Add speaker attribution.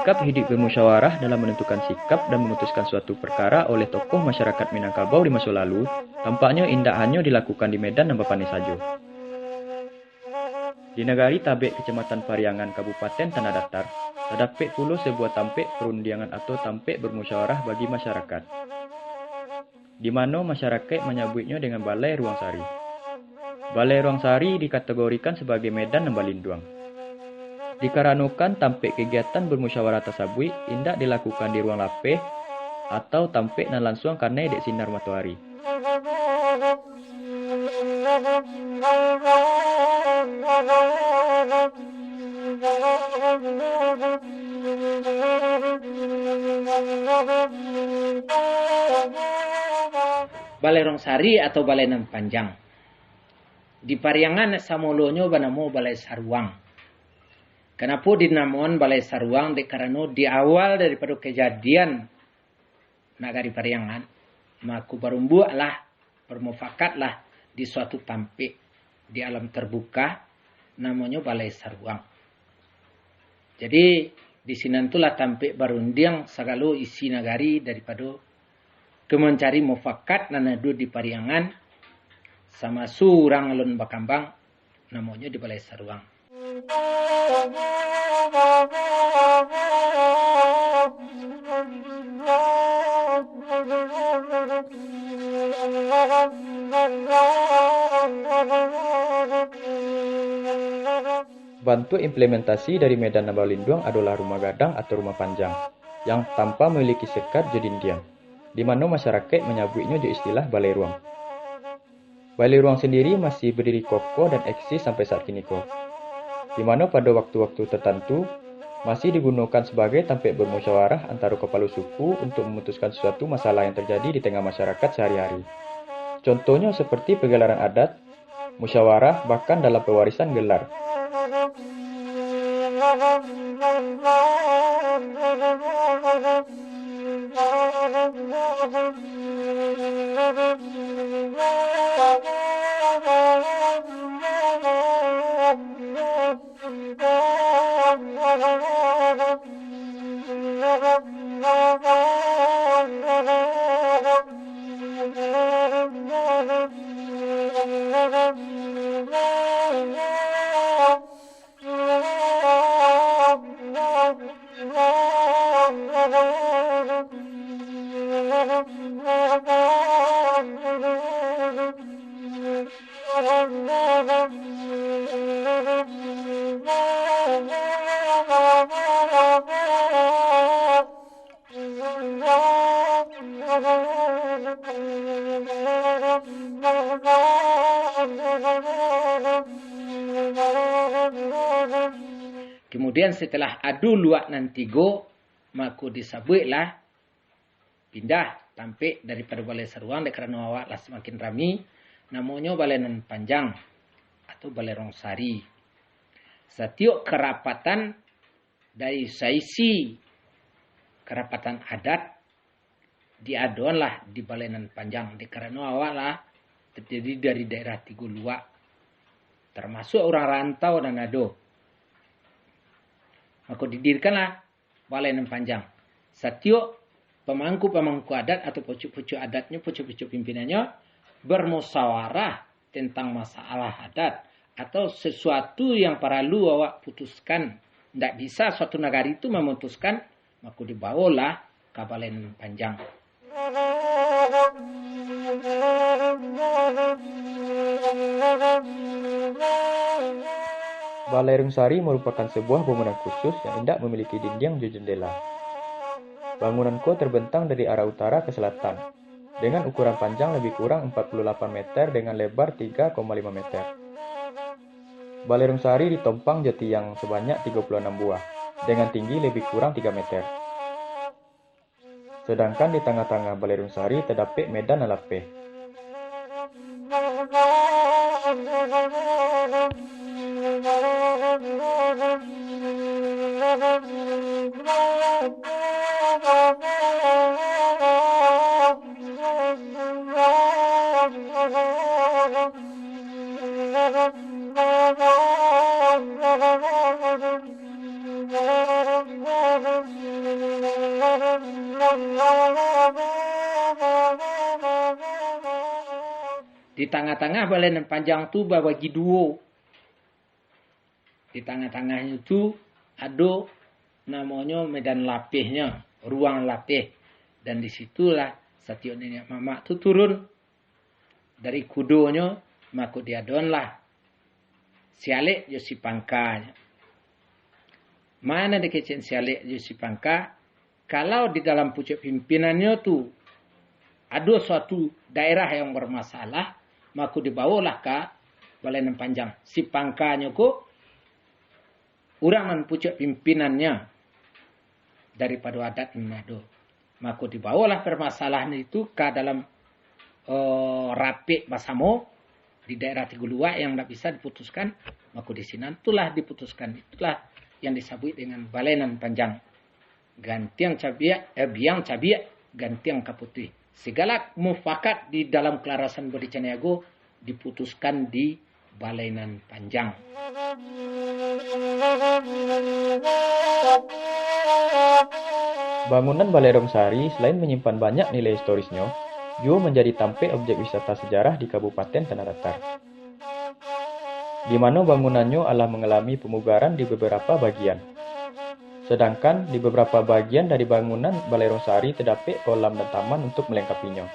Speaker 1: sikap hidup bermusyawarah dalam menentukan sikap dan memutuskan suatu perkara oleh tokoh masyarakat Minangkabau di masa lalu tampaknya indak hanya dilakukan di Medan dan Bapane saja. Di negari Tabek Kecamatan Pariangan Kabupaten Tanah Datar, terdapat pula sebuah tampek perundangan atau tampek bermusyawarah bagi masyarakat, di mana masyarakat menyebutnya dengan Balai Ruang Sari. Balai Ruang Sari dikategorikan sebagai Medan dan Balinduang. Dikarenakan tampek kegiatan bermusyawarah tersebut indak dilakukan di ruang lapeh atau tampek dan langsung karena dek sinar matahari.
Speaker 2: Balai Rongsari atau Balai Nan Panjang. Di Pariangan samolonyo banamo Balai Saruang. Kenapa dinamakan Balai Saruang? Karena di awal daripada kejadian nagari Pariangan, maku berumbuaklah, bermufakatlah di suatu tampek di alam terbuka, namanya Balai Saruang. Jadi di sini itulah tampek berunding segala isi nagari daripada kemencari mufakat nanadu di Pariangan sama surang alun bakambang, namanya di Balai Saruang.
Speaker 1: Bentuk implementasi dari Medan dan Balinduang adalah rumah gadang atau rumah panjang yang tanpa memiliki sekat jedindian, di mana masyarakat menyebutnya dengan istilah Balai Ruang. Balai Ruang sendiri masih berdiri kokoh dan eksis sampai saat kini, di mana pada waktu-waktu tertentu masih digunakan sebagai tampek bermusyawarah antara kepala suku untuk memutuskan suatu masalah yang terjadi di tengah masyarakat sehari-hari. Contohnya seperti pergelaran adat, musyawarah, bahkan dalam pewarisan gelar.
Speaker 2: Kemudian setelah adu luak nanti go, maku disabutlah pindah tampek daripada Balai Saruang kerana awak lah semakin rami, namanya Balai Nan Panjang atau Balai Rongsari. Setiap kerapatan dari saisi kerapatan adat diaduanlah di Balai Nan Panjang kerana awak lah terdiri dari daerah Tigo Luak, termasuk orang rantau dan ado. Maka didirikanlah Balai Nan Panjang. Setiap pemangku-pemangku adat atau pucuk-pucuk adatnya, pucuk-pucuk pimpinannya bermusyawarah tentang masalah adat atau sesuatu yang perlu awak putuskan. Tidak bisa suatu negara itu memutuskan, maka dibawalah ke Balai Nan Panjang.
Speaker 1: Balai Rongsari merupakan sebuah bangunan khusus yang tidak memiliki dinding dan jendela. Bangunan terbentang dari arah utara ke selatan, dengan ukuran panjang lebih kurang 48 meter dengan lebar 3,5 meter. Balai Rongsari ditopang jati yang sebanyak 36 buah, dengan tinggi lebih kurang 3 meter. Sedangkan di tengah-tengah Balai Rongsari terdapat medan lapeh.
Speaker 2: Di tengah-tengah balai nan panjang tu bagi dua. Di tengah-tengahnya itu ada namanya medan lapihnya, ruang lapih. Dan disitulah setiap nenek mama tu turun dari kudonya, maka dia donlah sialik jo si pangkanya. Mana dikecen sialik jo si pangka? Kalau di dalam pucuk pimpinannya tu ada suatu daerah yang bermasalah, maka dibawalah ke balai nan panjang. Si pangkanya kok orang nan pucuk pimpinannya daripada adat Manado. Maka dibawalah permasalahan itu ke dalam rapik basamo di daerah Tiguluak yang tidak bisa diputuskan. Maka di sini itulah diputuskan. Itulah yang disebut dengan balai nan panjang. Gantiang cabiak, biang cabiak, gantiang kaputih. Segala mufakat di dalam kelarasan Bodi Caniago diputuskan di balai nan panjang.
Speaker 1: Bangunan Balai Rongsari selain menyimpan banyak nilai historisnya, juga menjadi tampil objek wisata sejarah di Kabupaten Tanah Datar. Di mana bangunannya adalah mengalami pemugaran di beberapa bagian. Sedangkan di beberapa bagian dari bangunan Balai Rongsari terdapat kolam dan taman untuk melengkapinya.